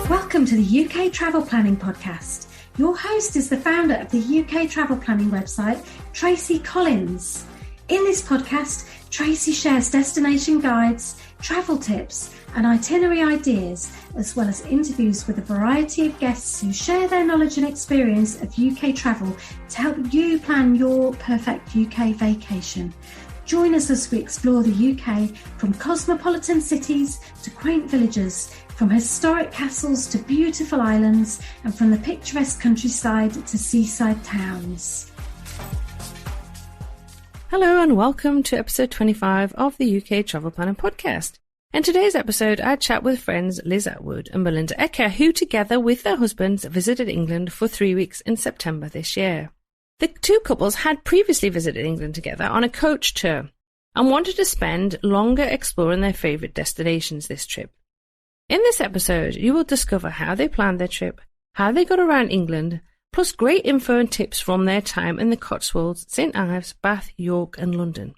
Welcome to the UK Travel Planning Podcast. Your host is the founder of the UK Travel Planning website, Tracy Collins. In this podcast, Tracy shares destination guides, travel tips, and itinerary ideas, as well as interviews with a variety of guests who share their knowledge and experience of UK travel to help you plan your perfect UK vacation. Join us as we explore the UK from cosmopolitan cities to quaint villages, from historic castles to beautiful islands, and from the picturesque countryside to seaside towns. Hello and welcome to episode 25 of the UK Travel Planning Podcast. In today's episode, I chat with friends Liz Attwood and Melinda Ecker, who together with their husbands visited England for 3 weeks in September this year. The two couples had previously visited England together on a coach tour and wanted to spend longer exploring their favourite destinations this trip. In this episode, you will discover how they planned their trip, how they got around England, plus great info and tips from their time in the Cotswolds, St Ives, Bath, York and London.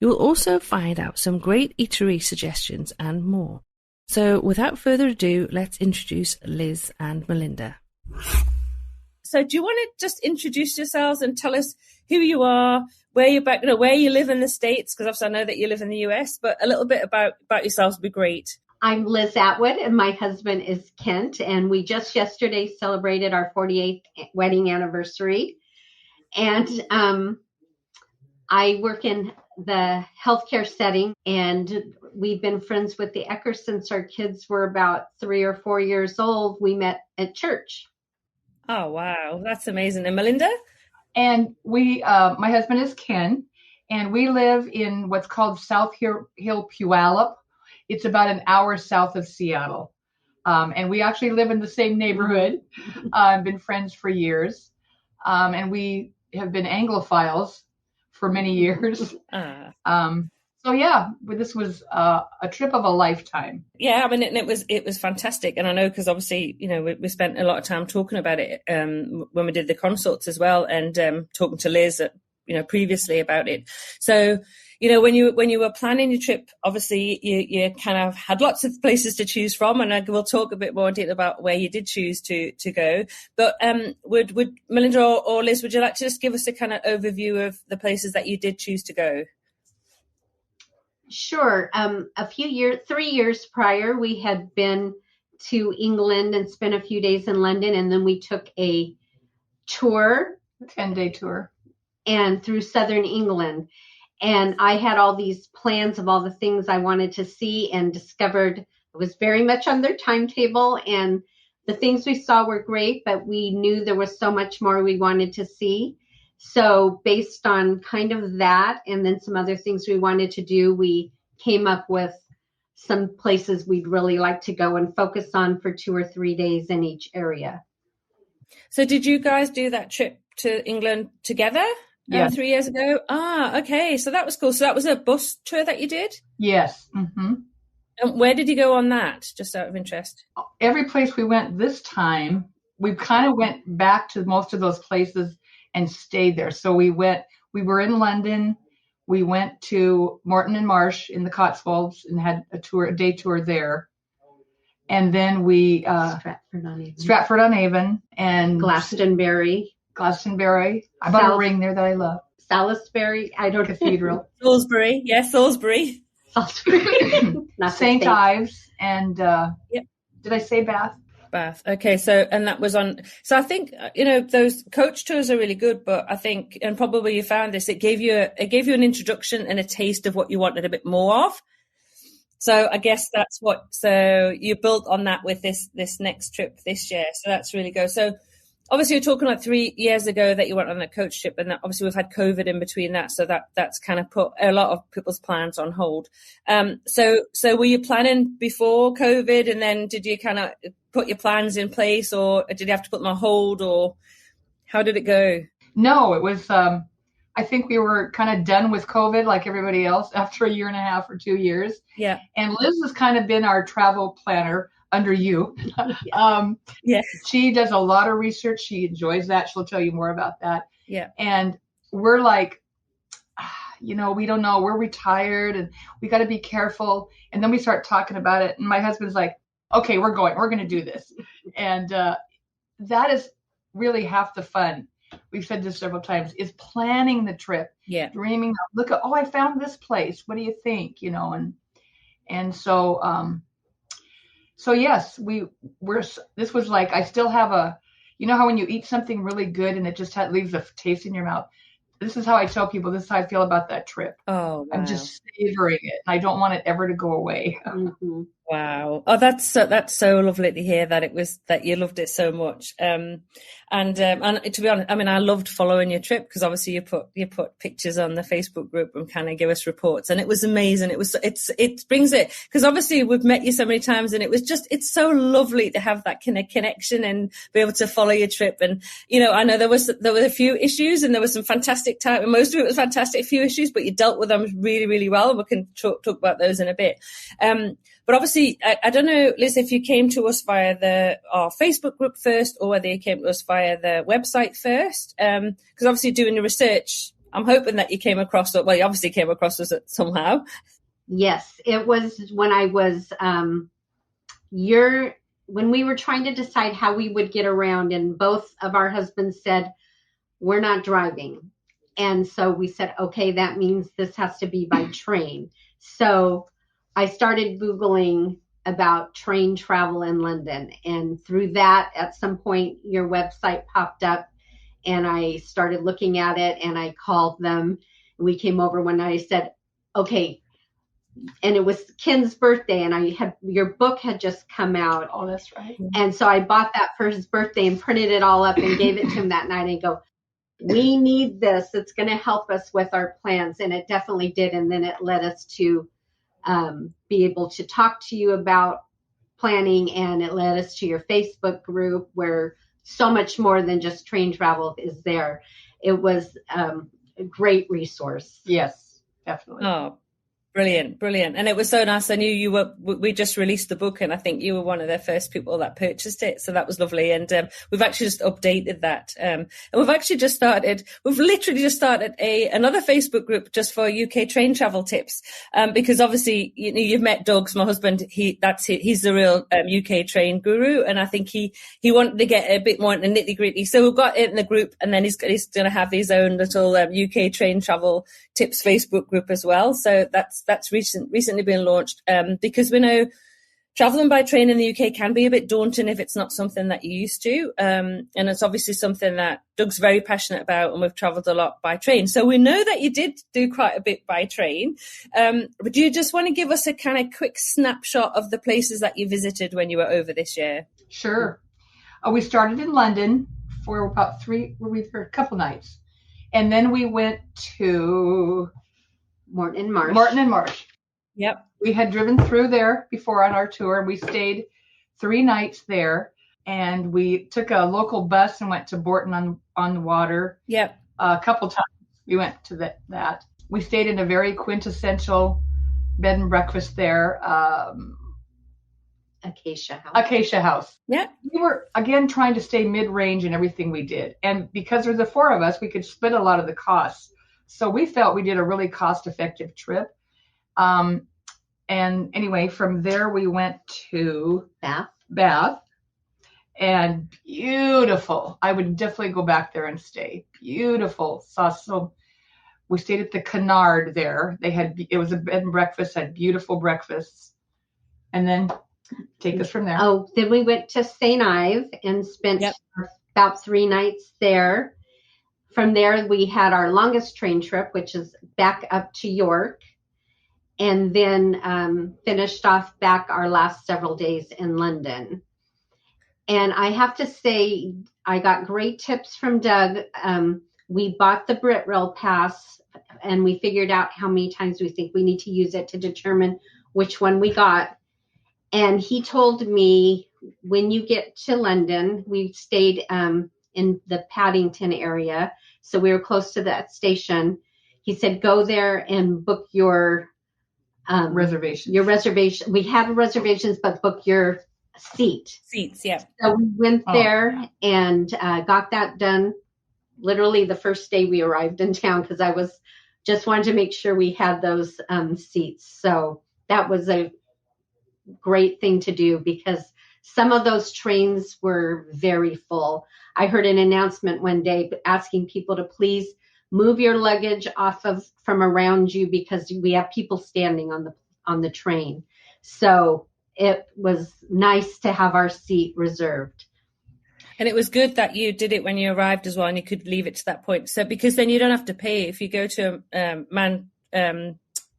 You will also find out some great eatery suggestions and more. So without further ado, let's introduce Liz and Melinda. So do you want to just introduce yourselves and tell us who you are, where you're back, where you live in the States, because obviously I know that you live in the US, but a little bit about yourselves would be great. I'm Liz Attwood, and my husband is Kent, and we just yesterday celebrated our 48th wedding anniversary. And I work in the healthcare setting, and we've been friends with the Ecker since our kids were about 3 or 4 years old. We met at church. Oh, wow. That's amazing. And Melinda? And my husband is Ken, and we live in what's called South Hill Puyallup. It's about an hour south of Seattle. And we actually live in the same neighborhood. Been friends for years. And we have been Anglophiles for many years. So yeah, this was a trip of a lifetime. Yeah, I mean, it was fantastic. And I know because obviously, we spent a lot of time talking about it when we did the consults as well, and talking to Liz, previously about it. So, when you were planning your trip, obviously you kind of had lots of places to choose from, and we'll talk a bit more in detail about where you did choose to go. But would Melinda or Liz, would you like to just give us a kind of overview of the places that you did choose to go? Sure. 3 years prior, we had been to England and spent a few days in London, and then we took a tour, 10-day tour, and through southern England. And I had all these plans of all the things I wanted to see, and discovered it was very much on their timetable, and the things we saw were great, but we knew there was so much more we wanted to see. So based on kind of that, and then some other things we wanted to do, we came up with some places we'd really like to go and focus on for 2 or 3 days in each area. So did you guys do that trip to England together? Yeah. 3 years ago? Ah, okay. So that was cool. So that was a bus tour that you did? Yes. Mm-hmm. And where did you go on that, just out of interest? Every place we went this time, we kind of went back to most of those places and stayed there. So we were in London, we went to Morton and Marsh in the Cotswolds and had a day tour there. And then we Stratford-on-Avon and Glastonbury. I bought a ring there that I love. Salisbury, Cathedral. Salisbury, yes, Salisbury. St Ives and did I say Bath? Bath. Okay, so and that was on. So I think those coach tours are really good, but I think, and probably you found this, it gave you an introduction and a taste of what you wanted a bit more of. So I guess that's what. So you built on that with this next trip this year. So that's really good. So obviously you're talking like 3 years ago that you went on that coach trip, and that obviously we've had COVID in between that, so that's kind of put a lot of people's plans on hold. So were you planning before COVID, and then did you kind of put your plans in place, or did you have to put them on hold, or how did it go? No, it was. I think we were kind of done with COVID, like everybody else, after 1.5 years or 2 years. Yeah. And Liz has kind of been our travel planner under you. Yes. She does a lot of research. She enjoys that. She'll tell you more about that. Yeah. And we're like, we don't know. We're retired and we got to be careful. And then we start talking about it. And my husband's like, okay, we're going to do this. And that is really half the fun. We've said this several times, is planning the trip. Yeah. Dreaming of, look at, I found this place. What do you think? And so, so yes, this was like, I still have how when you eat something really good and it just leaves a taste in your mouth. This is how I tell people, this is how I feel about that trip. Oh, wow. I'm just savoring it. I don't want it ever to go away. Mm-hmm. Wow. Oh, that's so lovely to hear that you loved it so much. And to be honest, I mean, I loved following your trip because obviously you put pictures on the Facebook group and kind of give us reports, and it was amazing. It brings it, because obviously we've met you so many times, and it's so lovely to have that kind of connection and be able to follow your trip. And, I know there were a few issues and there was some fantastic time, and most of it was fantastic, a few issues, but you dealt with them really, really well. And we can talk about those in a bit. But obviously, I don't know, Liz, if you came to us via our Facebook group first, or whether you came to us via the website first. Because obviously doing the research, I'm hoping that you came across it. Well, you obviously came across us somehow. Yes, it was when I was when we were trying to decide how we would get around, and both of our husbands said, we're not driving. And so we said, okay, that means this has to be by train. So I started Googling about train travel in London. And through that, at some point, your website popped up and I started looking at it, and I called them. We came over one night. I said, okay. And it was Ken's birthday, and your book had just come out. Oh, that's right. And so I bought that for his birthday and printed it all up and gave it to him that night and go, we need this. It's going to help us with our plans. And it definitely did. And then it led us to be able to talk to you about planning, and it led us to your Facebook group where so much more than just train travel is there. It was a great resource. Yes, definitely. Oh, brilliant. And it was so nice. I knew we just released the book, and I think you were one of the first people that purchased it. So that was lovely. And we've actually just updated that. And we've literally just started another Facebook group just for UK train travel tips. Because obviously, you've met Doug's, my husband. He's the real UK train guru. And I think he wanted to get a bit more into nitty gritty. So we've got it in the group, and then he's going to have his own little UK train travel tips Facebook group as well. So that's recently been launched, because we know traveling by train in the UK can be a bit daunting if it's not something that you're used to. And it's obviously something that Doug's very passionate about, and we've traveled a lot by train. So we know that you did do quite a bit by train. But do you just want to give us a kind of quick snapshot of the places that you visited when you were over this year? Sure. We started in London for about a couple nights. And then we went to Morton and Marsh. Yep. We had driven through there before on our tour, and we stayed 3 nights there. And we took a local bus and went to Bourton on the Water. Yep. A couple times we went to that. We stayed in a very quintessential bed and breakfast there. Acacia House. Yeah. We were, again, trying to stay mid-range in everything we did. And because there's the 4 of us, we could split a lot of the costs. So we felt we did a really cost-effective trip. And anyway, from there we went to Bath. And beautiful. I would definitely go back there and stay. Beautiful. We stayed at the Canard there. It was a bed and breakfast, had beautiful breakfasts. And then take us from there. Oh, then we went to St. Ives and spent about 3 nights there. From there, we had our longest train trip, which is back up to York, and then finished off back our last several days in London. And I have to say, I got great tips from Doug. We bought the BritRail Pass, and we figured out how many times we think we need to use it to determine which one we got. And he told me, when you get to London, we stayed in the Paddington area, so we were close to that station. He said, go there and book your reservations. Your reservation. We have reservations, but book your seats, yeah. So we went there and got that done literally the first day we arrived in town, because I just wanted to make sure we had those seats. So that was great thing to do because some of those trains were very full. I heard an announcement one day asking people to please move your luggage from around you because we have people standing on the train. So it was nice to have our seat reserved. And it was good that you did it when you arrived as well, and you could leave it to that point. So because then you don't have to pay. If you go to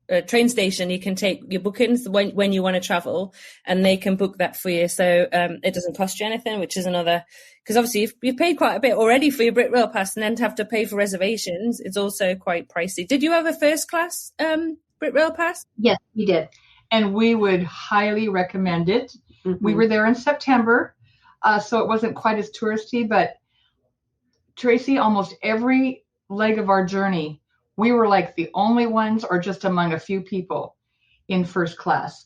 a train station, you can take your bookings when you want to travel, and they can book that for you. So it doesn't cost you anything, which is another, because obviously you've paid quite a bit already for your BritRail Pass, and then to have to pay for reservations, it's also quite pricey. Did you have a first class BritRail Pass? Yes, we did. And we would highly recommend it. Mm-hmm. We were there in September. So it wasn't quite as touristy, but Tracy, almost every leg of our journey, we were like the only ones or just among a few people in first class.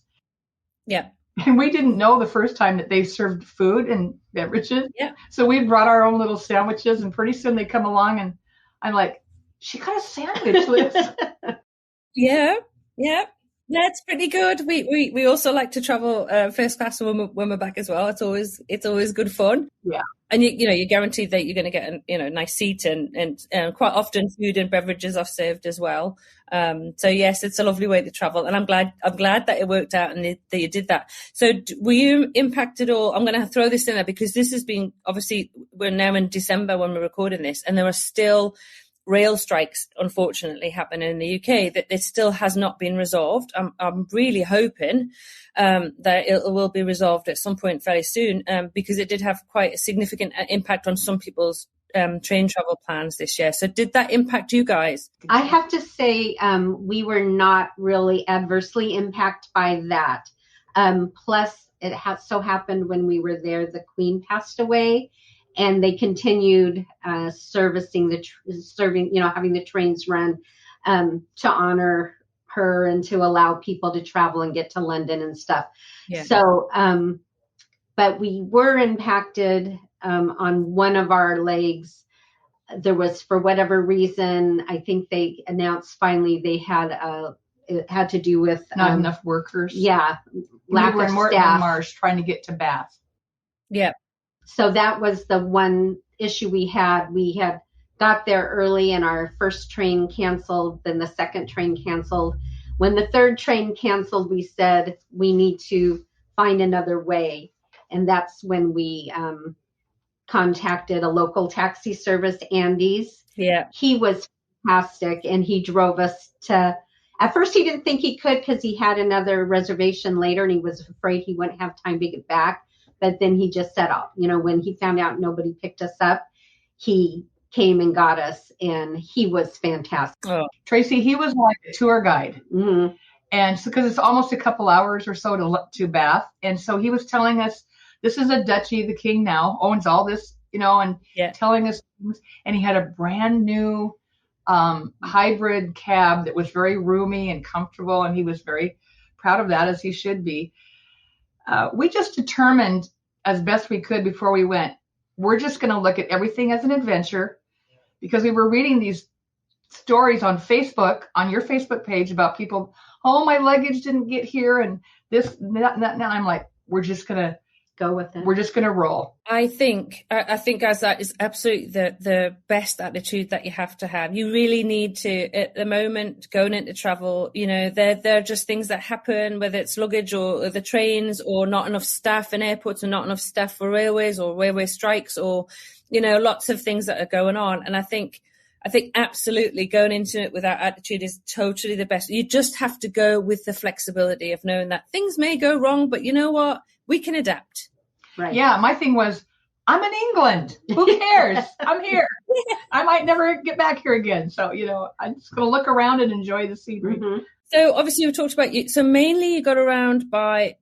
Yeah. And we didn't know the first time that they served food and beverages. Yeah. So we brought our own little sandwiches, and pretty soon they come along and I'm like, she got a sandwich, Liz. Yeah. That's pretty good. We also like to travel first class when we're back as well. It's always good fun. Yeah. And you're guaranteed that you're going to get a nice seat and quite often food and beverages are served as well. So yes, it's a lovely way to travel, and I'm glad that it worked out and that you did that. So were you impacted, or I'm going to throw this in there because this has been, obviously we're now in December when we're recording this, and there are still rail strikes, unfortunately, happening in the UK, that it still has not been resolved. I'm really hoping that it will be resolved at some point very soon, because it did have quite a significant impact on some people's train travel plans this year. So did that impact you guys? I have to say we were not really adversely impacted by that. Plus, it so happened when we were there, the Queen passed away. And they continued having the trains run to honor her and to allow people to travel and get to London and stuff. Yeah. So, but we were impacted on one of our legs. There was, for whatever reason, I think they announced finally they had it had to do with not enough workers. Yeah, lack of staff. In Marsh trying to get to Bath. Yeah. So that was the one issue we had. We had got there early and our first train canceled, then the second train canceled. When the third train canceled, we said we need to find another way. And that's when we contacted a local taxi service, Andy's. Yeah. He was fantastic, and he drove us to, at first he didn't think he could because he had another reservation later and he was afraid he wouldn't have time to get back. But then he just set up, when he found out nobody picked us up, he came and got us, and he was fantastic. Oh. Tracy, he was like a tour guide. Mm-hmm. And so, because it's almost a couple hours or so to Bath. And so he was telling us, this is a duchy, the king now owns all this, and telling us things. And he had a brand new hybrid cab that was very roomy and comfortable. And he was very proud of that, as he should be. We just determined as best we could before we went, we're just going to look at everything as an adventure, because we were reading these stories on Facebook, on your Facebook page, about people, oh, my luggage didn't get here and this, and that. And I'm like, we're just going to go with it. We're just going to roll. I think, guys, that is absolutely the best attitude that you have to have. You really need to, at the moment, going into travel, there are just things that happen, whether it's luggage or the trains, or not enough staff in airports, or not enough staff for railways, or railway strikes, or, lots of things that are going on. And I think absolutely going into it with that attitude is totally the best. You just have to go with the flexibility of knowing that things may go wrong, but you know what? We can adapt. Right. Yeah, my thing was, I'm in England. Who cares? I'm here. I might never get back here again. So, I'm just going to look around and enjoy the scenery. Mm-hmm. So obviously we talked about so mainly you got around by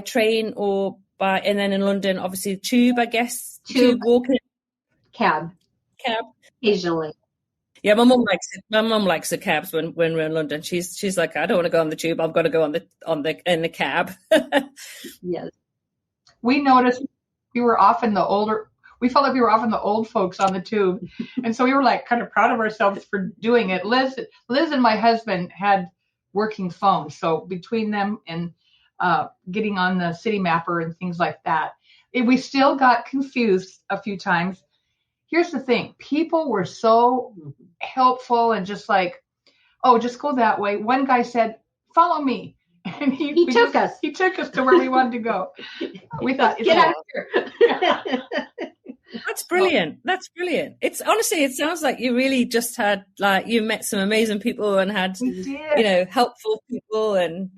train and then in London, obviously tube, I guess. Tube walking. Cab. Occasionally. Yeah, my mum likes the cabs when we're in London. She's like, I don't want to go on the tube. I've got to go in the cab. Yes. We noticed we felt like we were often the old folks on the tube. And so we were like kind of proud of ourselves for doing it. Liz and my husband had working phones. So between them and getting on the city mapper and things like that. We still got confused a few times. Here's the thing. People were so helpful and just like, oh, just go that way. One guy said, follow me. And he took us. He took us to where we wanted to go. We thought, get out here. That's brilliant. That's brilliant. It's honestly, it sounds like you really just had, like, you met some amazing people and had, helpful people, and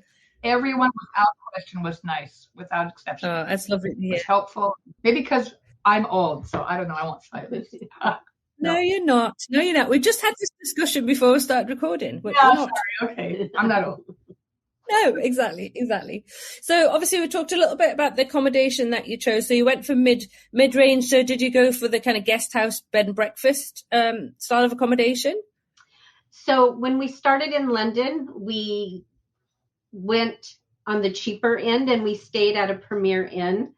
everyone without question was nice, without exception. Oh, that's lovely. It was helpful. Maybe because I'm old, so I don't know. I won't say this. No, you're not. No, you're not. We just had this discussion before we started recording. We're not. Sorry. Okay. I'm not old. No, exactly. So obviously we talked a little bit about the accommodation that you chose. So you went for mid-range. So did you go for the kind of guest house, bed and breakfast style of accommodation? So when we started in London, we went on the cheaper end and we stayed at a Premier Inn.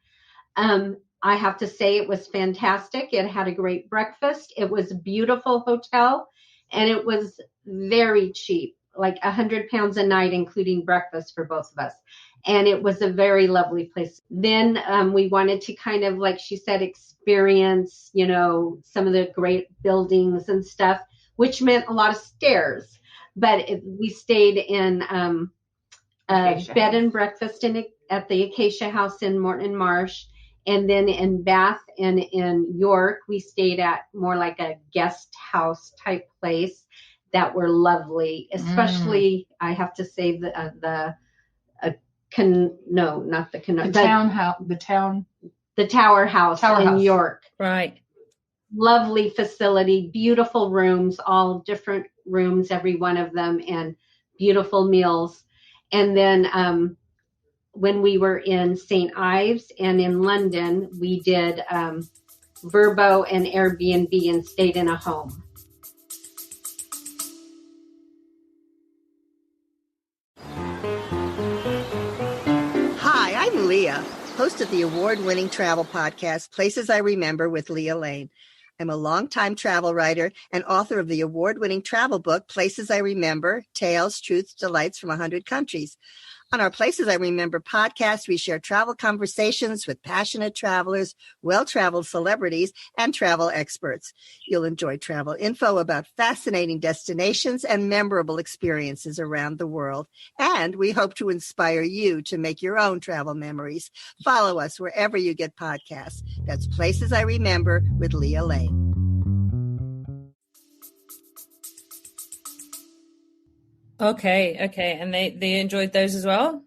I have to say it was fantastic. It had a great breakfast. It was a beautiful hotel and it was very cheap. Like £100 a night, including breakfast for both of us. And it was a very lovely place. Then we wanted to kind of, like she said, experience, some of the great buildings and stuff, which meant a lot of stairs. But we stayed in a bed and breakfast at the Acacia House in Morton Marsh. And then in Bath and in York, we stayed at more like a guest house type place. That were lovely, especially I have to say the Tower House in York. Right. Lovely facility, beautiful rooms, all different rooms, every one of them, and beautiful meals. And then when we were in St. Ives and in London, we did Vrbo and Airbnb and stayed in a home. I'm Leah, host of the award-winning travel podcast, Places I Remember with Leah Lane. I'm a longtime travel writer and author of the award-winning travel book, Places I Remember, Tales, Truths, Delights from 100 Countries. On our Places I Remember podcast, we share travel conversations with passionate travelers, well-traveled celebrities, and travel experts. You'll enjoy travel info about fascinating destinations and memorable experiences around the world. And we hope to inspire you to make your own travel memories. Follow us wherever you get podcasts. That's Places I Remember with Leah Lane. Okay. And they enjoyed those as well?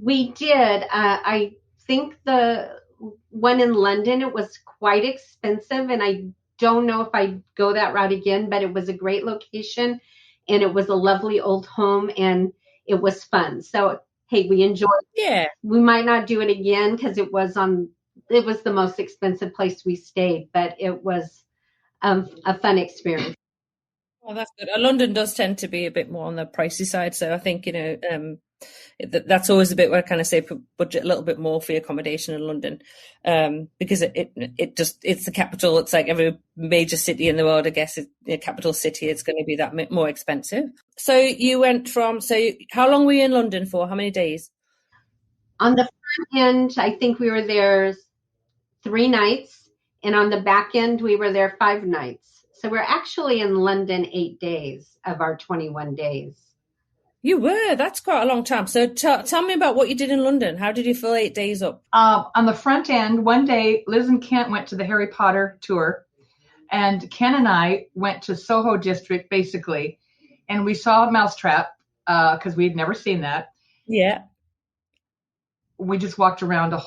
We did. I think the one in London, it was quite expensive, and I don't know if I'd go that route again, but it was a great location, and it was a lovely old home, and it was fun. So, hey, we enjoyed it. Yeah. We might not do it again because it was the most expensive place we stayed, but it was a fun experience. Well, that's good. London does tend to be a bit more on the pricey side, so I think that's always a bit where I kind of say budget a little bit more for your accommodation in London, because it's the capital. It's like every major city in the world, I guess. The capital city, it's going to be that more expensive. So you went how long were you in London for? How many days? On the front end, I think we were there 3 nights, and on the back end, we were there 5 nights. So we're actually in London 8 days of our 21 days. You were? That's quite a long time. So tell me about what you did in London. How did you fill 8 days up? On the front end, one day, Liz and Kent went to the Harry Potter tour. And Ken and I went to Soho District, basically. And we saw Mousetrap because we'd never seen that. Yeah. We just walked around a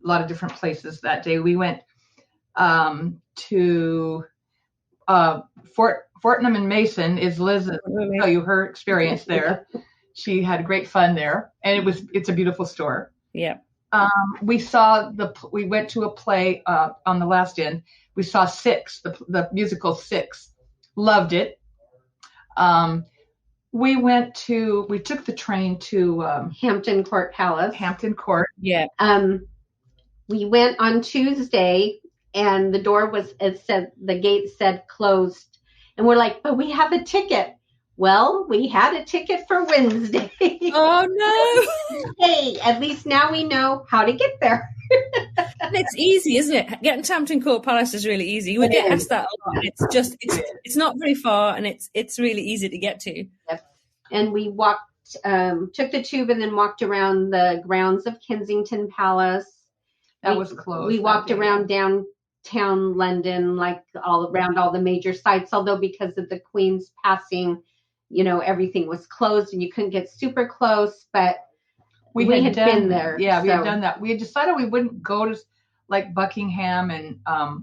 lot of different places that day. We went to... Fortnum and Mason is Liz. I'll tell you her experience there. She had great fun there, and it's a beautiful store. Yeah. We went to a play on the last end. We saw Six, the musical Six. Loved it. We took the train to Hampton Court Palace. Hampton Court. Yeah. We went on Tuesday. And the gate said closed. And we're like, but we have a ticket. Well, we had a ticket for Wednesday. Oh, no. Hey, at least now we know how to get there. And it's easy, isn't it? Getting to Hampton Court Palace is really easy. We get asked that a lot. It's not very far, and it's really easy to get to. Yep. And we walked, took the tube and then walked around the grounds of Kensington Palace. That was closed. We walked around downtown London, like all around all the major sites, although because of the Queen's passing, everything was closed and you couldn't get super close, but we had been there. Yeah, we had done that. We had decided we wouldn't go to like Buckingham and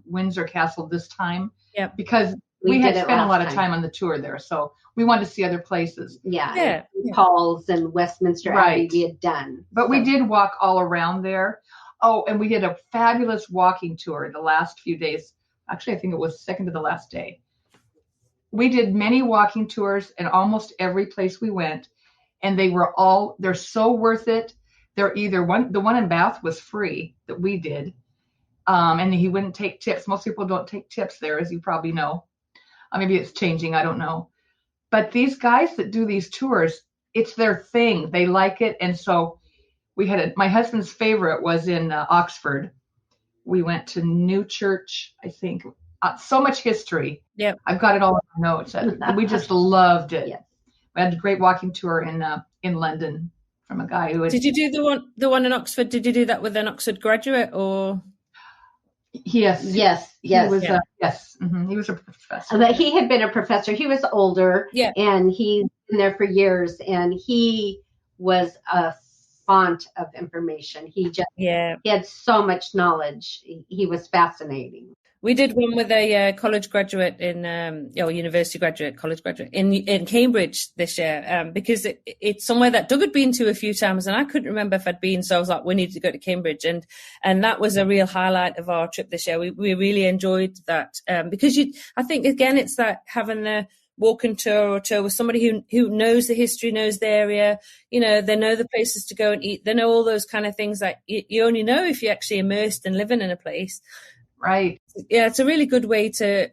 Windsor Castle this time. Yeah. Because we had spent a lot of time on the tour there. So we wanted to see other places. Yeah. Paul's and Westminster Abbey we had done. But we did walk all around there. Oh, and we did a fabulous walking tour the last few days. Actually, I think it was second to the last day. We did many walking tours in almost every place we went. And they're so worth it. They're either the one in Bath was free that we did. And he wouldn't take tips. Most people don't take tips there, as you probably know. Maybe it's changing. I don't know. But these guys that do these tours, it's their thing. They like it. And so we had my husband's favorite was in Oxford. We went to Newchurch, I think. So much history. Yep. I've got it all in my notes. We just loved it. Yes. We had a great walking tour in London from a guy who had... Did you do the one in Oxford? Did you do that with an Oxford graduate or? Yes. He was, yes. Mm-hmm. He was a professor. He had been a professor. He was older. Yeah. And he's been there for years. And he was a font of information. He had so much knowledge. He was fascinating. We did one with a college graduate university graduate, college graduate in Cambridge this year, because it's somewhere that Doug had been to a few times and I couldn't remember if I'd been. So I was like, we need to go to Cambridge. And that was a real highlight of our trip this year. We really enjoyed that, because I think again, it's that having the walking tour or tour with somebody who knows the history, knows the area, they know the places to go and eat. They know all those kind of things that you only know if you're actually immersed and living in a place. Right. Yeah, it's a really good way to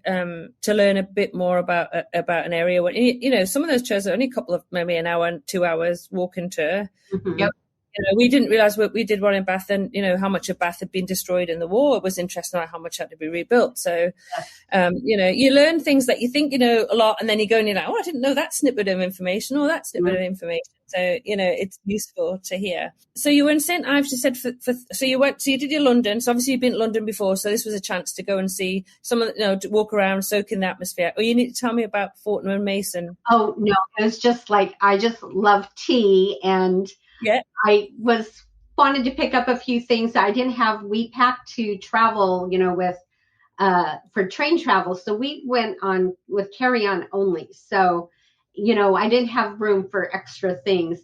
learn a bit more about an area. When some of those tours are only a couple of maybe an hour and 2 hours walking tour. Mm-hmm. Yep. We didn't realize we did one in Bath and how much of Bath had been destroyed in the war. It was interesting how much had to be rebuilt. So you learn things that you think a lot, and then you go and you're like, I didn't know that snippet of information or that snippet of information. So it's useful to hear. So you were in St. Ives. You said so you did your London. So obviously you've been to London before. So this was a chance to go and see some of to walk around, soak in the atmosphere. Or you need to tell me about Fortnum and Mason. Oh no, it was just like I just love tea and. Yeah, I wanted to pick up a few things. I didn't have WePack to travel, with for train travel. So we went on with carry-on only. So, I didn't have room for extra things.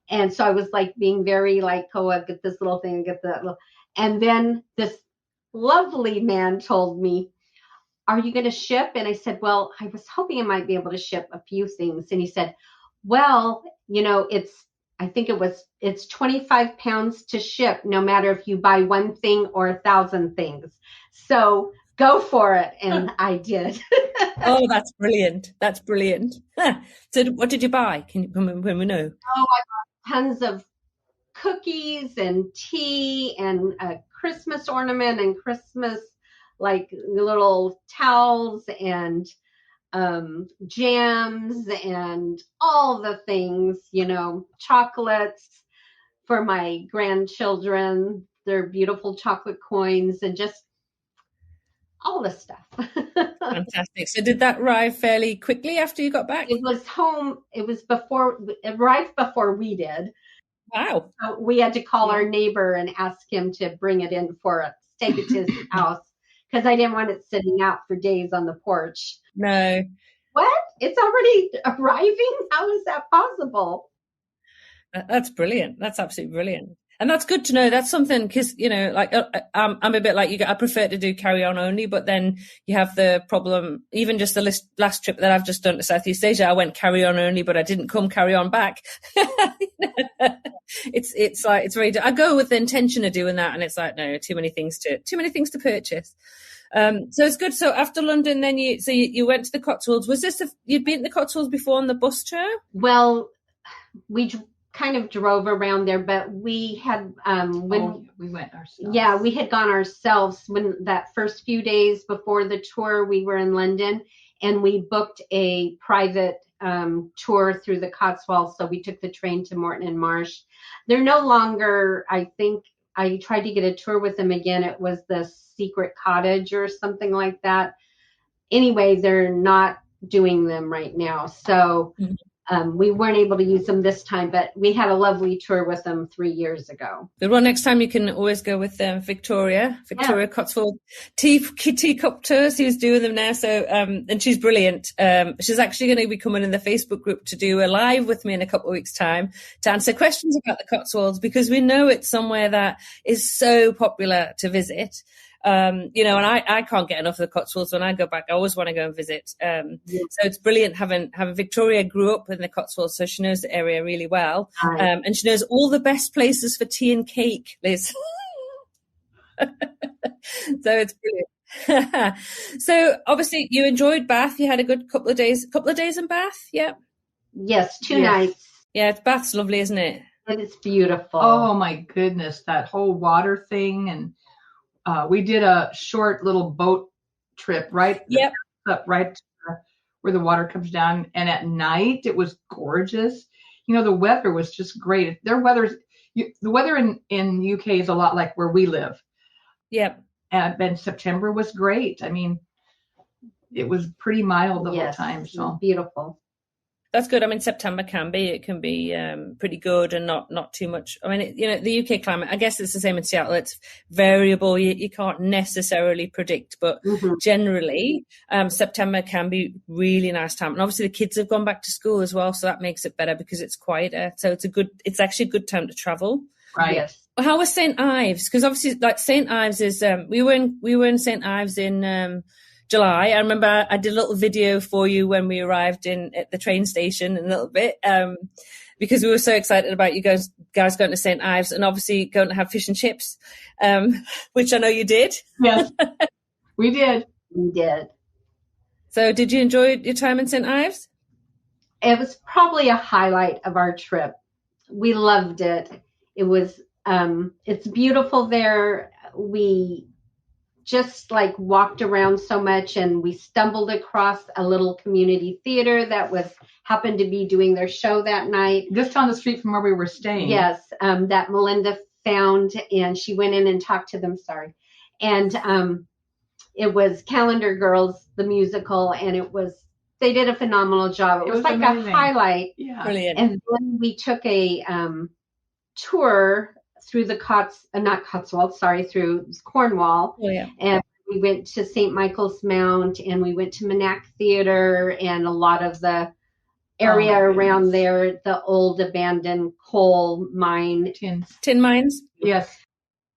And so I was like being very like, I get this little thing, get that little. And then this lovely man told me, are you going to ship? And I said, well, I was hoping I might be able to ship a few things. And he said, well, it's 25 pounds to ship, no matter if you buy one thing or 1,000 things. So go for it. And I did. Oh, that's brilliant. That's brilliant. So what did you buy? When we know? Oh, I bought tons of cookies and tea and a Christmas ornament and Christmas, like little towels and jams and all the things, chocolates for my grandchildren, their beautiful chocolate coins and just all the stuff. Fantastic. So did that arrive fairly quickly after you got back? It was home. It arrived before we did. Wow. So we had to call our neighbor and ask him to bring it in for us, take it to his house. Because I didn't want it sitting out for days on the porch. No. What? It's already arriving? How is that possible? That's brilliant. That's absolutely brilliant. And that's good to know. That's something, because, you know, like I'm a bit like you. I prefer to do carry on only, but then you have the problem. Even just the last trip that I've just done to Southeast Asia, I went carry on only, but I didn't come carry on back. It's like, it's very. I go with the intention of doing that, and it's like, no, too many things to purchase. So it's good. So after London, then you went to the Cotswolds. Was this you'd been to the Cotswolds before on the bus tour? Well, we kind of drove around there, but we had we went ourselves. Yeah, we had gone ourselves when that first few days before the tour. We were in London, and we booked a private tour through the Cotswolds. So we took the train to Morton and Marsh. They're no longer. I think I tried to get a tour with them again. It was the Secret Cottage or something like that. Anyway, they're not doing them right now. So we weren't able to use them this time, but we had a lovely tour with them 3 years ago. Good one. Next time you can always go with Victoria Cotswold teacup tours. She's doing them now. So, and she's brilliant. She's actually going to be coming in the Facebook group to do a live with me in a couple of weeks' time to answer questions about the Cotswolds, because we know it's somewhere that is so popular to visit. You know, and I can't get enough of the Cotswolds. When I go back, I always want to go and visit. So it's brilliant having Victoria grew up in the Cotswolds, so she knows the area really well. And she knows all the best places for tea and cake, Liz. So it's brilliant. So obviously you enjoyed Bath. You had a good couple of days in Bath. Yeah. Yes. 2 nights. Yeah. Bath's lovely, isn't it? And it's beautiful. Oh my goodness. That whole water thing. And we did a short little boat trip right where the water comes down, and at night it was gorgeous. You know, the weather was just great. The weather in the UK is a lot like where we live. Yep. And September was great. I mean, it was pretty mild the whole time. So beautiful. That's good. I mean, September can be pretty good and not too much. I mean, you know, the UK climate, I guess it's the same in Seattle. It's variable. You can't necessarily predict, but generally, September can be really nice time. And obviously the kids have gone back to school as well. So that makes it better because it's quieter. So it's actually a good time to travel. Right. Yes. How was St. Ives? Because obviously like St. Ives is, we were in St. Ives in, July. I remember I did a little video for you when we arrived at the train station in a little bit, because we were so excited about you guys going to St. Ives and obviously going to have fish and chips, which I know you did. Yes, we did. We did. So did you enjoy your time in St. Ives? It was probably a highlight of our trip. We loved it. It was, it's beautiful there. We just like walked around so much, and we stumbled across a little community theater that happened to be doing their show that night. Just on the street from where we were staying. Yes, that Melinda found, and she went in and talked to them. And it was Calendar Girls, the musical, and they did a phenomenal job. It was like amazing. A highlight. Yeah. Brilliant. And then we took a tour through the through Cornwall. Oh, yeah. And we went to St. Michael's Mount, and we went to Manac Theater and a lot of the area around there, the old abandoned coal mine. Tin mines? Yes.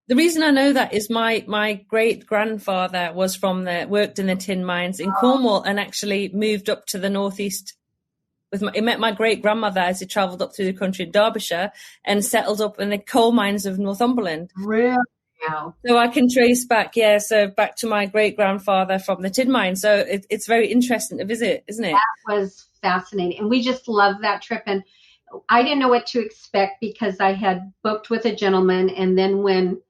The reason I know that is my great grandfather worked in the tin mines in Cornwall and actually moved up to the northeast. He met my great grandmother as he travelled up through the country in Derbyshire and settled up in the coal mines of Northumberland. Really? Wow. So I can trace back, back to my great grandfather from the tin mine. So it's very interesting to visit, isn't it? That was fascinating, and we just loved that trip. And I didn't know what to expect because I had booked with a gentleman, and then when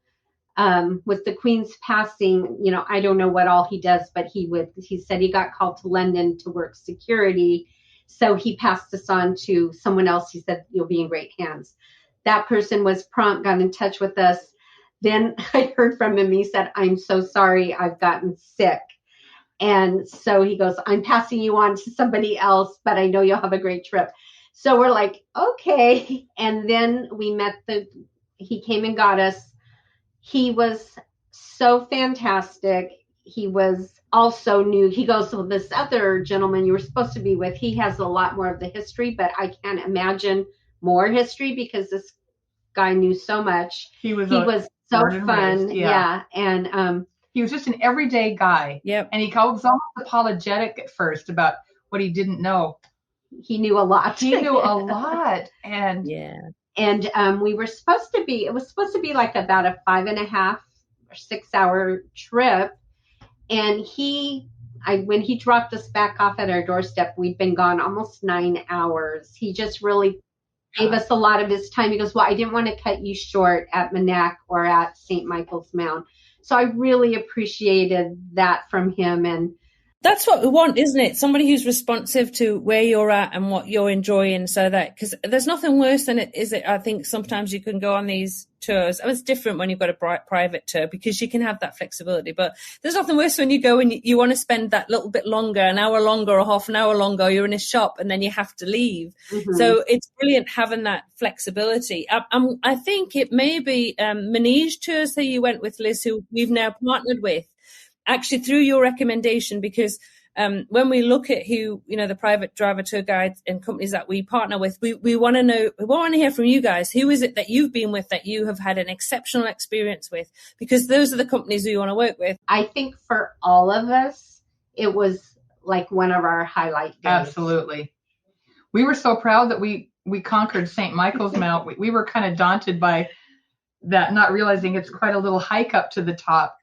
with the Queen's passing, you know, I don't know what all he does, but he said he got called to London to work security. So he passed us on to someone else. He said, you'll be in great hands. That person was prompt, got in touch with us. Then I heard from him. He said, I'm so sorry, I've gotten sick. And so he goes, I'm passing you on to somebody else, but I know you'll have a great trip. So we're like, okay. And then he came and got us. He was so fantastic. He was also new. He goes, so this other gentleman you were supposed to be with, he has a lot more of the history, but I can't imagine more history because this guy knew so much. He was so fun. Yeah. And he was just an everyday guy. Yep. And he was almost apologetic at first about what he didn't know. He knew a lot. And And it was supposed to be like about a 5.5 or 6 hour trip. And when he dropped us back off at our doorstep, we'd been gone almost 9 hours. He just really gave us a lot of his time. He goes, well, I didn't want to cut you short at Manac or at St. Michael's Mount. So I really appreciated that from him. And that's what we want, isn't it? Somebody who's responsive to where you're at and what you're enjoying, so that, because there's nothing worse than it, is it? I think sometimes you can go on these tours. It's different when you've got a private tour because you can have that flexibility, but there's nothing worse when you go and you want to spend that little bit longer, an hour longer or half an hour longer, you're in a shop and then you have to leave. Mm-hmm. So it's brilliant having that flexibility. I think it may be Manege Tours that you went with, Liz, who we've now partnered with, actually through your recommendation, because when we look at who, the private driver tour guides and companies that we partner with, we want to know, we want to hear from you guys. Who is it that you've been with that you have had an exceptional experience with? Because those are the companies we want to work with. I think for all of us, it was like one of our highlight days. Absolutely. We were so proud that we conquered St. Michael's Mount. We were kind of daunted by that, not realizing it's quite a little hike up to the top.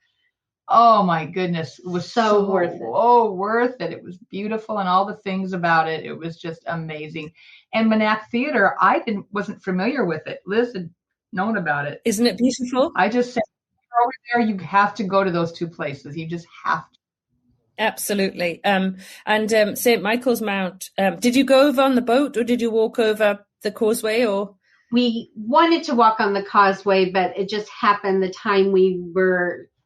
Oh my goodness. It was so worth it. Oh, worth it. It was beautiful and all the things about it. It was just amazing. And Manac Theater, I wasn't familiar with it. Liz had known about it. Isn't it beautiful? I just said, over there, you have to go to those two places. You just have to. Absolutely. And St. Michael's Mount, did you go over on the boat or did you walk over the causeway? Or we wanted to walk on the causeway, but it just happened the time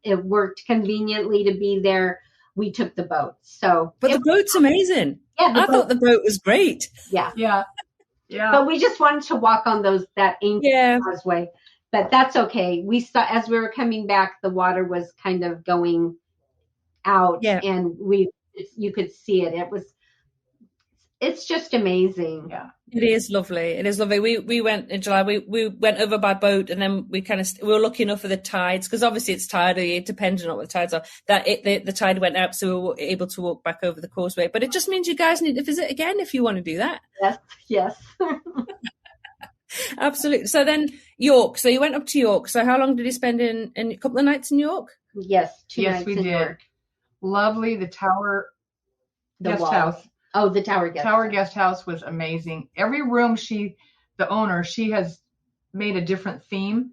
it worked conveniently to be there. We took the boat. But the boat's amazing. Yeah, I thought the boat was great. Yeah. But we just wanted to walk on that ancient causeway. But that's okay. We saw, as we were coming back, the water was kind of going out, and you could see it. It's just amazing. Yeah. It is lovely. It is lovely. We went in July. We went over by boat, and then we were lucky enough for the tides, because obviously it's tidal, depending on what the tides are. The tide went out, so we were able to walk back over the causeway. But it just means you guys need to visit again if you want to do that. Yes. Absolutely. So then York. So you went up to York. So how long did you spend in a couple of nights in York? Yes, 2 nights we in did. York. Lovely. The Tower Guest House. Oh, the Tower Guest House was amazing. Every room she has made a different theme.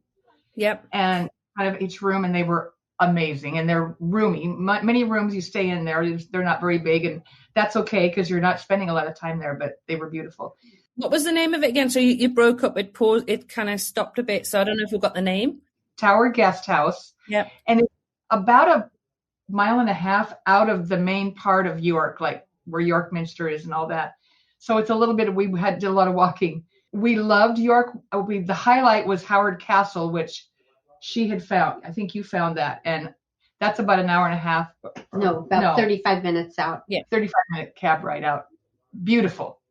Yep. And kind of each room, and they were amazing. And they're roomy. Many rooms you stay in there, they're not very big, and that's okay because you're not spending a lot of time there, but they were beautiful. What was the name of it again? So you broke up, it paused, it kind of stopped a bit. So I don't know if we've got the name. Tower Guest House. Yep. And it's about a 1.5 miles out of the main part of York, like where York Minster is and all that. So it's a little bit, we did a lot of walking. We loved York. The highlight was Howard Castle, which she had found. I think you found that. And that's about 1.5 hours. No, about 35 minutes out. Yeah. 35-minute cab ride out. Beautiful.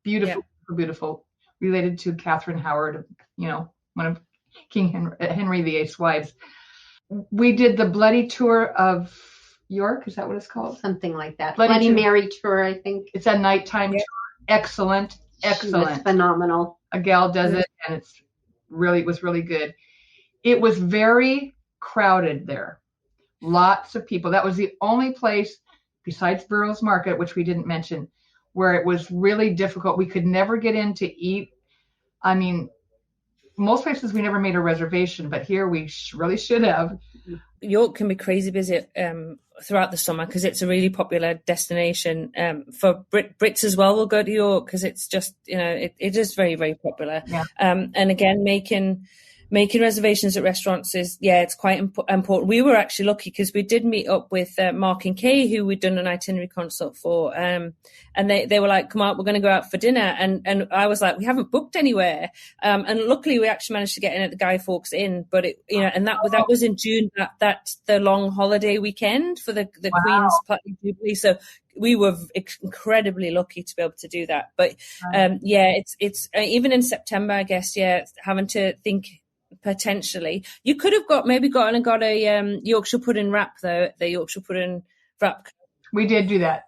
Beautiful. Yeah. Beautiful. Related to Catherine Howard, one of King Henry VIII's wives. We did the Bloody Tour of York, is that what it's called? Something like that. Bloody Mary tour, I think. It's a nighttime tour. Excellent. She was phenomenal. A gal does it, and it was really good. It was very crowded there. Lots of people. That was the only place besides Burroughs Market, which we didn't mention, where it was really difficult. We could never get in to eat. I mean, most places we never made a reservation, but here we really should have. York can be crazy busy throughout the summer because it's a really popular destination for Brits as well. Will go to York because it's just it is very, very popular. Yeah. And again, making making reservations at restaurants is, it's quite important. We were actually lucky because we did meet up with Mark and Kay, who we'd done an itinerary consult for. And they were like, come on, we're going to go out for dinner. And I was like, we haven't booked anywhere. And luckily we actually managed to get in at the Guy Fawkes Inn, but and that was in June, that's the long holiday weekend for the Queen's Platinum Jubilee. So we were incredibly lucky to be able to do that. But it's even in September, I guess, having to think potentially. You could have got a Yorkshire pudding wrap, though, the Yorkshire pudding wrap. We did do that.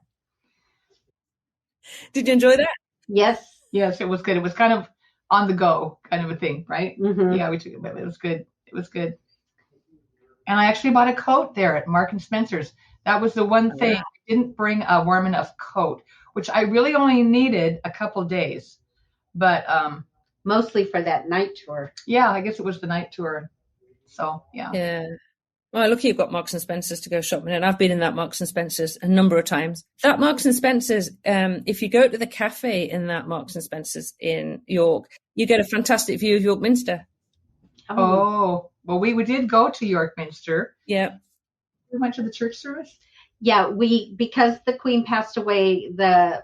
Did you enjoy that? Yes. Yes, it was good. It was kind of on the go kind of a thing, right? Mm-hmm. Yeah, we took it, but it was good. It was good. And I actually bought a coat there at Mark and Spencer's. That was the one thing. I didn't bring a warm enough coat, which I really only needed a couple of days. But mostly for that night tour. Yeah, I guess it was the night tour. So, yeah. Yeah. Well, lucky you've got Marks and Spencer's to go shopping in. I've been in that Marks and Spencer's a number of times. That Marks and Spencer's, if you go to the cafe in that Marks and Spencer's in York, you get a fantastic view of York Minster. Oh, well, we did go to York Minster. Yeah. We went to the church service? Yeah, because the Queen passed away, the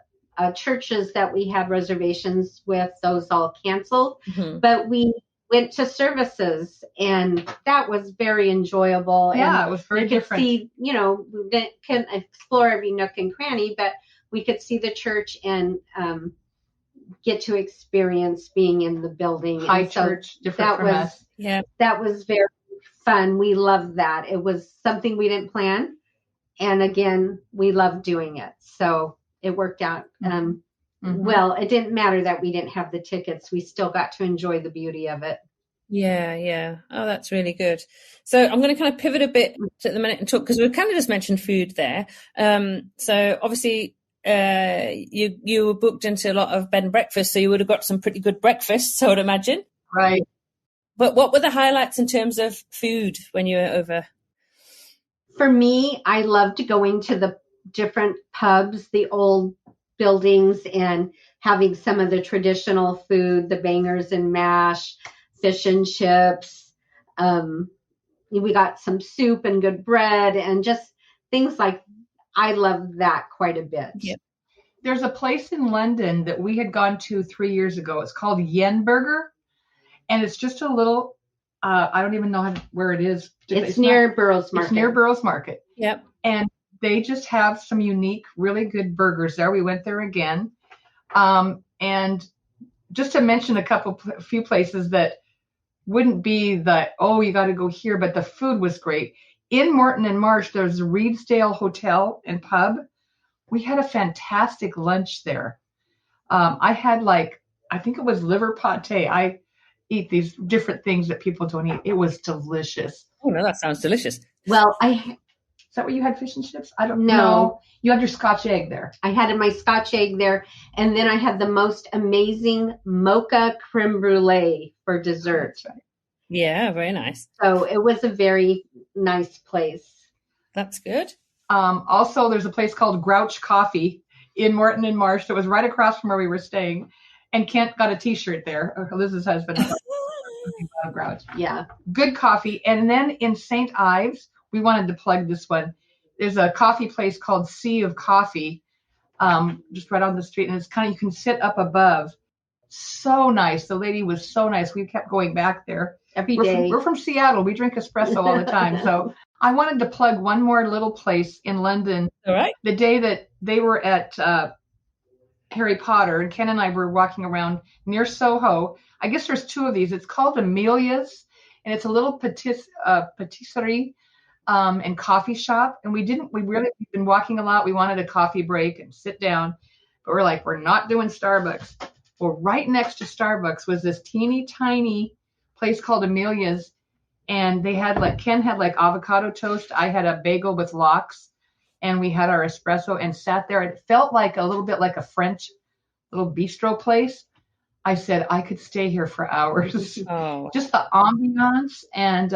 churches that we had reservations with, those all canceled. Mm-hmm. But we went to services, and that was very enjoyable. Yeah, and it was very different. different. We couldn't explore every nook and cranny, but we could see the church and get to experience being in the building. High and so church, different from us. Yeah, that was very fun. We loved that. It was something we didn't plan. And again, we loved doing it. So it worked out. Well, it didn't matter that we didn't have the tickets. We still got to enjoy the beauty of it. Yeah. Oh, that's really good. So I'm going to kind of pivot a bit at the minute and talk, because we've kind of just mentioned food there. So obviously you were booked into a lot of bed and breakfast, so you would have got some pretty good breakfasts, I would imagine. Right. But what were the highlights in terms of food when you were over? For me, I loved going to the different pubs, the old buildings, and having some of the traditional food, the bangers and mash, fish and chips. We got some soup and good bread and just things like, I love that quite a bit. Yep. There's a place in London that we had gone to 3 years ago. It's called Yen Burger. And it's just a little, I don't even know where it is. It's near Burroughs Market. It's near Burroughs Market. Yep. And they just have some unique, really good burgers there. We went there again. And just to mention a few places that wouldn't be you got to go here, but the food was great. In Morton and Marsh, there's the Reedsdale Hotel and Pub. We had a fantastic lunch there. I had I think it was liver pate. I eat these different things that people don't eat. It was delicious. Oh, no, that sounds delicious. Well, is that what you had, fish and chips? I don't know. You had your Scotch egg there. I had my Scotch egg there. And then I had the most amazing mocha creme brulee for dessert. That's right. Yeah, very nice. So it was a very nice place. That's good. Also, there's a place called Grouch Coffee in Morton and Marsh that was right across from where we were staying. And Kent got a T-shirt there. Liz's husband. Grouch. Yeah. Good coffee. And then in St. Ives, we wanted to plug this one. There's a coffee place called Sea of Coffee, just right on the street. And it's you can sit up above. So nice. The lady was so nice. We kept going back there. Every day. We're from Seattle. We drink espresso all the time. So I wanted to plug one more little place in London. All right. The day that they were at Harry Potter, and Ken and I were walking around near Soho. I guess there's two of these. It's called Amelia's, and it's a little patisserie and coffee shop. And we've been walking a lot. We wanted a coffee break and sit down, but we're not doing Starbucks. Well, right next to Starbucks was this teeny tiny place called Amelia's, and they had Ken had avocado toast. I had a bagel with lox. And we had our espresso and sat there. It felt a little bit like a French little bistro place. I said I could stay here for hours. Oh. Just the ambiance and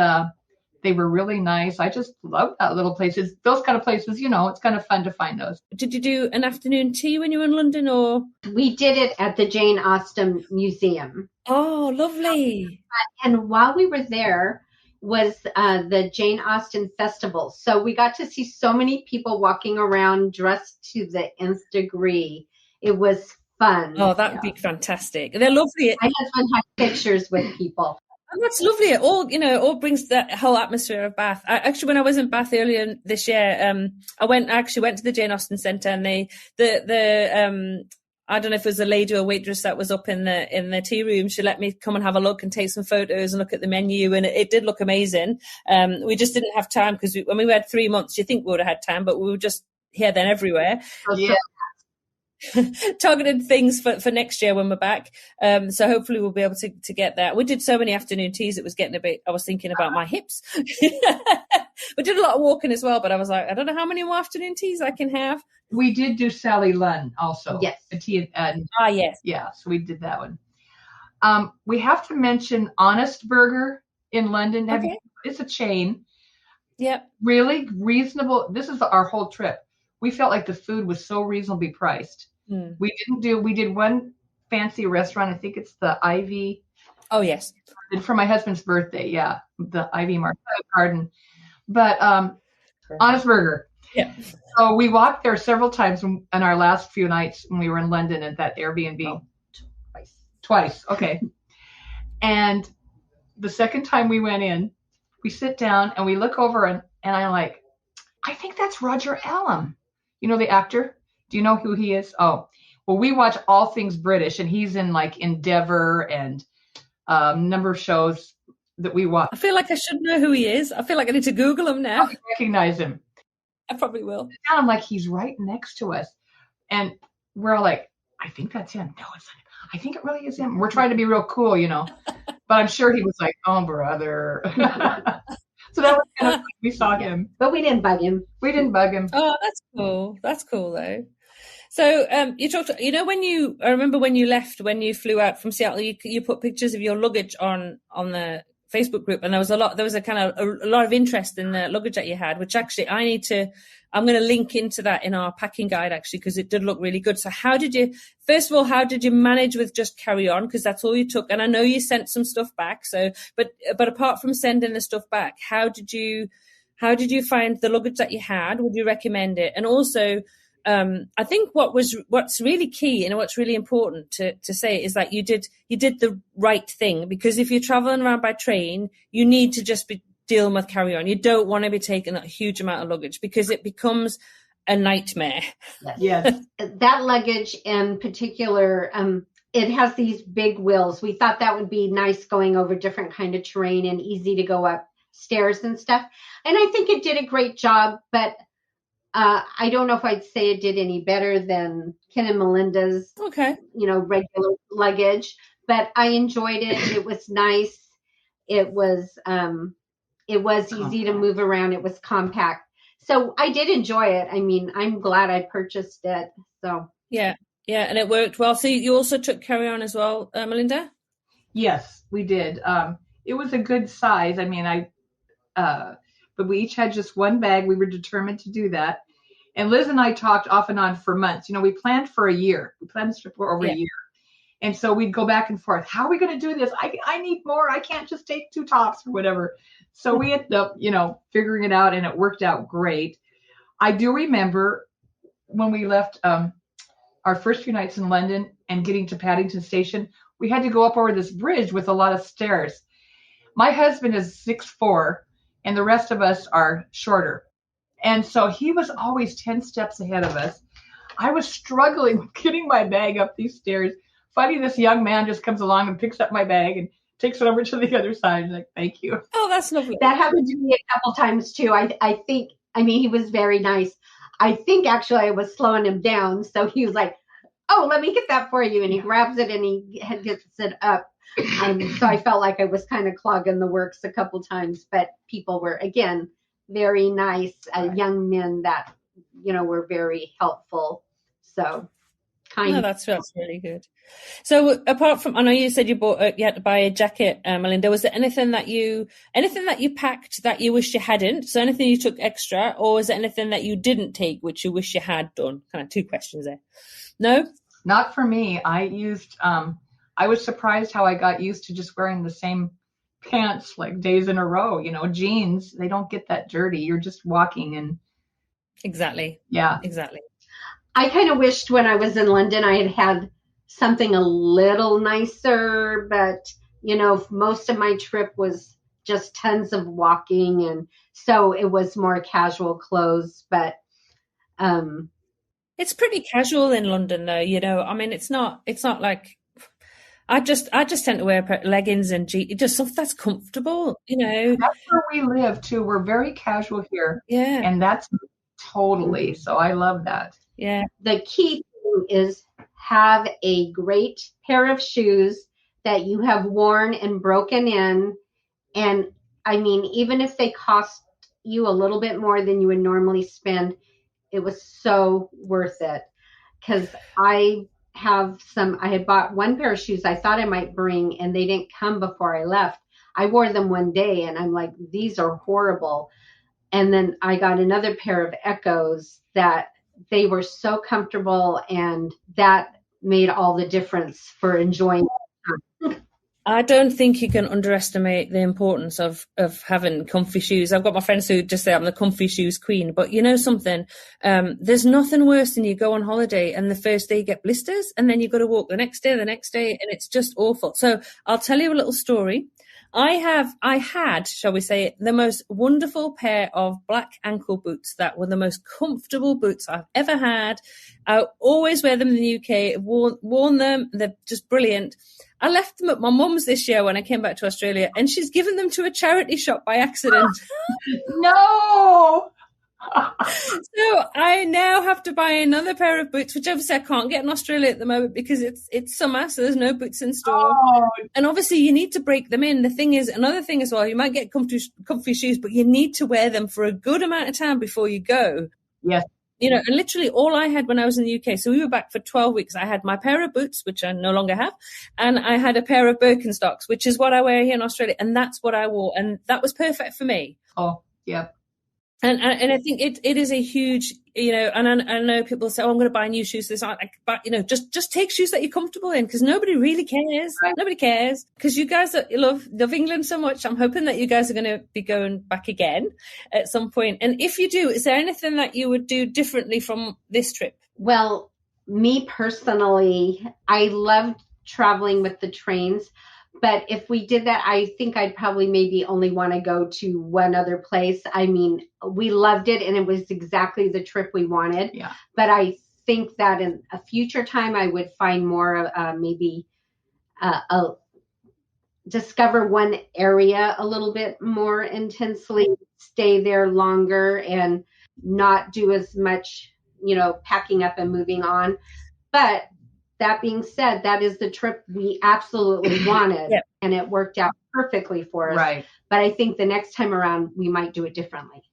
They were really nice. I just love that little places. Those kind of places, it's kind of fun to find those. Did you do an afternoon tea when you were in London, or? We did it at the Jane Austen Museum. Oh, lovely. And while we were there was the Jane Austen Festival. So we got to see so many people walking around dressed to the nth degree. It was fun. Oh, that would be fantastic. They're lovely. My husband had pictures with people. And that's lovely. It all brings that whole atmosphere of Bath. When I was in Bath earlier this year, I went to the Jane Austen Centre, and I don't know if it was a lady or a waitress that was up in the tea room. She let me come and have a look and take some photos and look at the menu, and it did look amazing. We just didn't have time because when we had 3 months, you think we would have had time, but we were just here, then, everywhere. Yeah. Targeted things for next year when we're back. So hopefully we'll be able to get that. We did so many afternoon teas, it was getting a bit, I was thinking about my hips. We did a lot of walking as well, but I was like, I don't know how many more afternoon teas I can have. We did do Sally Lunn also. Yes. A tea. Yes. Yeah, so we did that one. We have to mention Honest Burger in London. Okay. It's a chain. Yep. Really reasonable. This is our whole trip. We felt like the food was so reasonably priced. We did one fancy restaurant. I think it's the Ivy. Oh, yes. For my husband's birthday. Yeah. The Ivy Garden. But Honest Burger. Yeah. So we walked there several times in our last few nights when we were in London at that Airbnb. Oh, Twice. Okay. And the second time we went in, we sit down and we look over and I'm like, I think that's Roger Allam. You know the actor? Do you know who he is? Oh, well, we watch all things British, and he's in like Endeavour and a number of shows that we watch. I feel like I should know who he is. I feel like I need to Google him now. I recognize him. I probably will. And I'm like, he's right next to us. And we're all like, I think that's him. No, it's not him. I think it really is him. We're trying to be real cool, But I'm sure he was like, oh, brother. So that was kind of fun. We saw him. But we didn't bug him. Oh, that's cool. That's cool, though. So you talked, I remember when you left, when you flew out from Seattle, you put pictures of your luggage on the Facebook group, and there was a lot of interest in the luggage that you had, which actually I'm going to link into that in our packing guide, actually, because it did look really good. So how did you manage with just carry on? Because that's all you took. And I know you sent some stuff back. So, but apart from sending the stuff back, how did you find the luggage that you had? Would you recommend it? And also, I think what's really key and what's really important to say is that you did the right thing, because if you're traveling around by train, you need to just be dealing with carry-on. You don't want to be taking a huge amount of luggage because it becomes a nightmare. Yes. That luggage in particular, it has these big wheels. We thought that would be nice going over different kind of terrain and easy to go up stairs and stuff. And I think it did a great job, but I don't know if I'd say it did any better than Ken and Melinda's, regular luggage, but I enjoyed it. It was nice. It was easy to move around. It was compact. So I did enjoy it. I mean, I'm glad I purchased it. So yeah, and it worked well. So you also took carry-on as well, Melinda? Yes, we did. It was a good size. I mean, but we each had just one bag. We were determined to do that. And Liz and I talked off and on for months. We planned for a year. We planned this trip for over a year. And so we'd go back and forth. How are we going to do this? I need more. I can't just take 2 tops or whatever. So we ended up, figuring it out, and it worked out great. I do remember when we left our first few nights in London and getting to Paddington Station, we had to go up over this bridge with a lot of stairs. My husband is 6'4", and the rest of us are shorter. And so he was always 10 steps ahead of us. I was struggling with getting my bag up these stairs. Finally, this young man just comes along and picks up my bag and takes it over to the other side. Like, thank you. Oh, that's lovely. That happened to me a couple times too. I think, he was very nice. I think actually I was slowing him down. So he was like, oh, let me get that for you. And he grabs it and he gets it up. So I felt like I was kind of clogging the works a couple times, but people were, again, very nice young men that, were very helpful. So kind. No, that's really good. So apart from, I know you said you had to buy a jacket, Melinda. Was there anything that you packed that you wish you hadn't? So anything you took extra, or is there anything that you didn't take which you wish you had done? Kind of two questions there. No, not for me. I was surprised how I got used to just wearing the same pants like days in a row. Jeans, they don't get that dirty. You're just walking and. Exactly. Yeah. Exactly. I kind of wished when I was in London I had something a little nicer, but most of my trip was just tons of walking, and so it was more casual clothes. But it's pretty casual in London, though. I mean, it's not like I just tend to wear leggings and just stuff that's comfortable. That's where we live too. We're very casual here. Yeah, and that's totally. So I love that. Yeah. The key thing is have a great pair of shoes that you have worn and broken in. And I mean, even if they cost you a little bit more than you would normally spend, it was so worth it. Because I had bought one pair of shoes I thought I might bring, and they didn't come before I left. I wore them one day and I'm like, these are horrible. And then I got another pair of Echoes that they were so comfortable, and that made all the difference for enjoying it. I don't think you can underestimate the importance of having comfy shoes. I've got my friends who just say I'm the comfy shoes queen, but you know something, there's nothing worse than you go on holiday and the first day you get blisters, and then you've got to walk the next day, and it's just awful. So I'll tell you a little story. I had, shall we say, the most wonderful pair of black ankle boots that were the most comfortable boots I've ever had. I always wear them in the UK. I've worn them. They're just brilliant. I left them at my mum's this year when I came back to Australia, and she's given them to a charity shop by accident. No! So I now have to buy another pair of boots, which obviously I can't get in Australia at the moment because it's summer, so there's no boots in store. Oh. And obviously you need to break them in. The thing is, another thing as well, you might get comfy shoes, but you need to wear them for a good amount of time before you go. Yes. And literally all I had when I was in the UK, so we were back for 12 weeks, I had my pair of boots, which I no longer have, and I had a pair of Birkenstocks, which is what I wear here in Australia, and that's what I wore, and that was perfect for me. Oh, yeah. And I think it is a huge, and I know people say, oh, I'm going to buy new shoes. But just take shoes that you're comfortable in, because nobody really cares. Right. Nobody cares, because you guys love England so much. I'm hoping that you guys are going to be going back again at some point. And if you do, is there anything that you would do differently from this trip? Well, me personally, I loved traveling with the trains. But if we did that, I think I'd probably maybe only want to go to one other place. I mean, we loved it, and it was exactly the trip we wanted. Yeah. But I think that in a future time, I would find more, discover one area a little bit more intensely, stay there longer, and not do as much, packing up and moving on. But that being said, that is the trip we absolutely wanted, yep. And it worked out perfectly for us. Right. But I think the next time around, we might do it differently.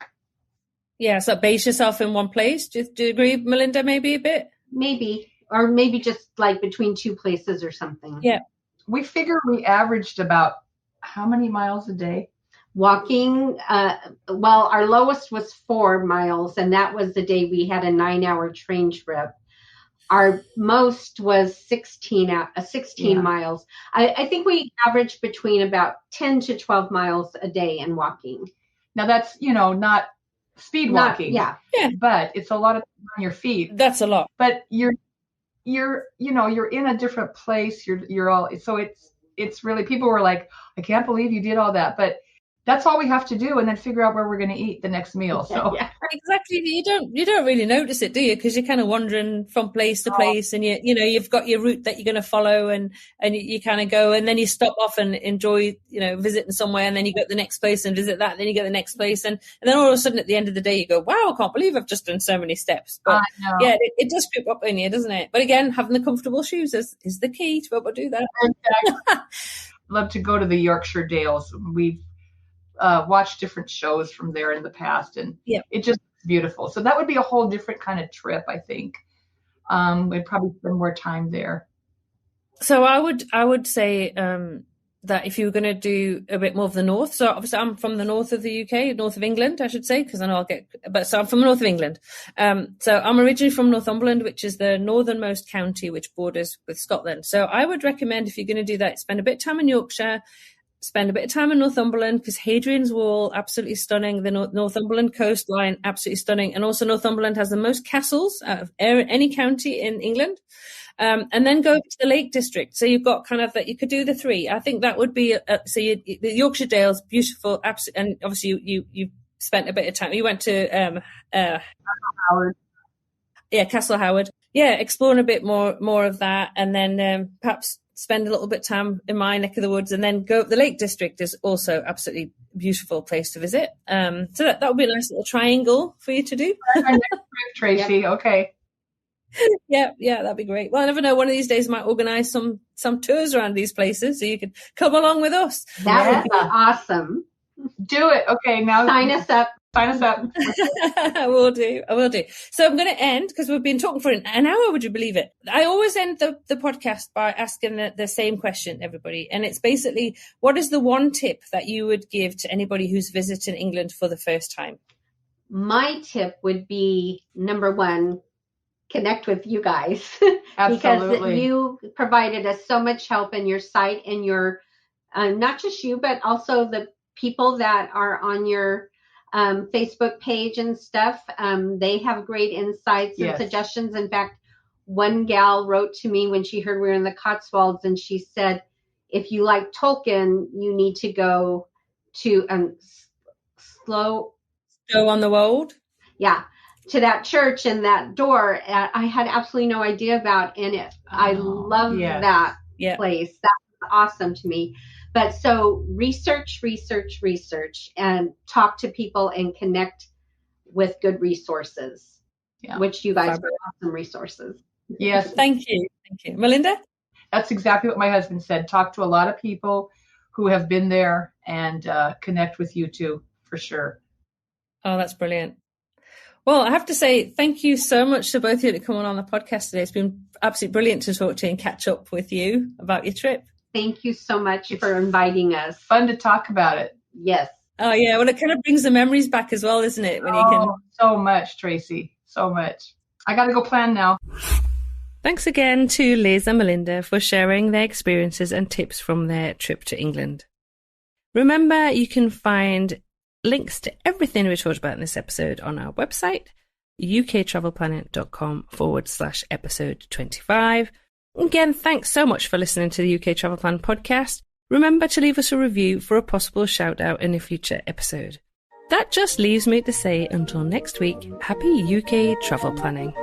Yeah, so base yourself in one place. Do you agree, Melinda, maybe a bit? Maybe. Or maybe just like between two places or something. Yeah. We figure we averaged about how many miles a day? Walking, our lowest was 4 miles, and that was the day we had a 9-hour train trip. Our most was 16 miles. I think we averaged between about 10 to 12 miles a day in walking. Now that's, not speed walking. Yeah. But it's a lot of time on your feet. That's a lot. But you're in a different place. You're all, so it's really, people were like, I can't believe you did all that. But that's all we have to do, and then figure out where we're going to eat the next meal. So yeah. Exactly, you don't really notice it, do you? Because you're kind of wandering from place to place, and you've got your route that you're going to follow, and you kind of go, and then you stop off and enjoy, visiting somewhere, and then you go to the next place and visit that, and then you go to the next place, and then all of a sudden at the end of the day you go, wow, I can't believe I've just done so many steps. But yeah, it does creep up in you, doesn't it? But again, having the comfortable shoes is the key to be able to do that. Exactly. Love to go to the Yorkshire Dales. We've watched different shows from there in the past, and it just beautiful. So that would be a whole different kind of trip, I think. we'd probably spend more time there. So I would say that if you were going to do a bit more of the north, so obviously I'm from the north of the UK, north of England, I should say, because I know so I'm from the north of England. So I'm originally from Northumberland, which is the northernmost county which borders with Scotland. So I would recommend, if you're going to do that, spend a bit of time in Yorkshire, spend a bit of time in Northumberland, because Hadrian's Wall, absolutely stunning. The Northumberland coastline, absolutely stunning. And also Northumberland has the most castles out of any county in England. And then go to the Lake District. So you've got kind of that, you could do the three. I think that would be, the Yorkshire Dales, beautiful, absolutely. And obviously you spent a bit of time. You went to, Howard. Yeah, Castle Howard. Yeah, exploring a bit more of that. And then, perhaps spend a little bit of time in my neck of the woods, and then go. The Lake District is also absolutely beautiful place to visit. So that would be a nice little triangle for you to do. Our next trip, Tracy. Yep. Okay. Yeah, that'd be great. Well, I never know. One of these days I might organise some tours around these places, so you could come along with us. That would be awesome. Do it. Okay, now sign us up. Sign us up. I will do. So I'm going to end, because we've been talking for an hour. Would you believe it? I always end the podcast by asking the same question, everybody, and it's basically, what is the one tip that you would give to anybody who's visiting England for the first time? My tip would be, number one, connect with you guys. Absolutely. Because you provided us so much help in your site and your, not just you, but also the people that are on your Facebook page and stuff. They have great insights and suggestions. In fact, one gal wrote to me when she heard we were in the Cotswolds, and she said, if you like Tolkien, you need to go to Stow on the Wold. Yeah. To that church and that door, I had absolutely no idea about in it. I love that place. That's awesome to me. But so research, and talk to people and connect with good resources, which you guys are awesome resources. Yes. Thank you. Melinda? That's exactly what my husband said. Talk to a lot of people who have been there, and connect with you too, for sure. Oh, that's brilliant. Well, I have to say thank you so much to both of you to come on the podcast today. It's been absolutely brilliant to talk to you and catch up with you about your trip. Thank you so much for inviting us. Fun to talk about it. Yes. Oh, yeah. Well, it kind of brings the memories back as well, isn't it? When you can. So much, Tracy. So much. I got to go plan now. Thanks again to Liz and Melinda for sharing their experiences and tips from their trip to England. Remember, you can find links to everything we talked about in this episode on our website, uktravelplanet.com/episode 25. Again, thanks so much for listening to the UK Travel Plan podcast. Remember to leave us a review for a possible shout out in a future episode. That just leaves me to say until next week, happy UK travel planning.